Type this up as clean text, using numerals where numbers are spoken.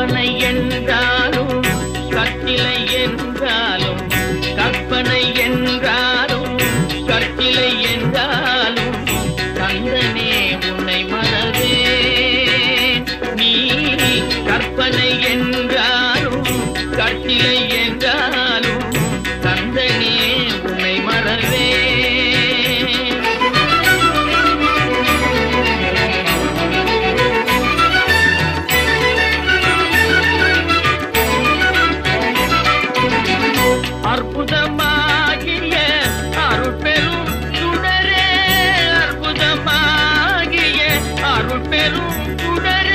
கற்பனை என்றாலும் கற்சிலை என்றாலும் கற்பனை என்றாலும் கற்சிலை என்றாலும் கந்தனே உன்னை மறவே நீ கற்பனை என்றாலும் கற்சிலை என்றாலும் கந்தனே உன்னை மறவே அற்புதமாகிய அருட்பெரும் சுடரே அற்புதமாகிய அருட்பெரும் சுடரே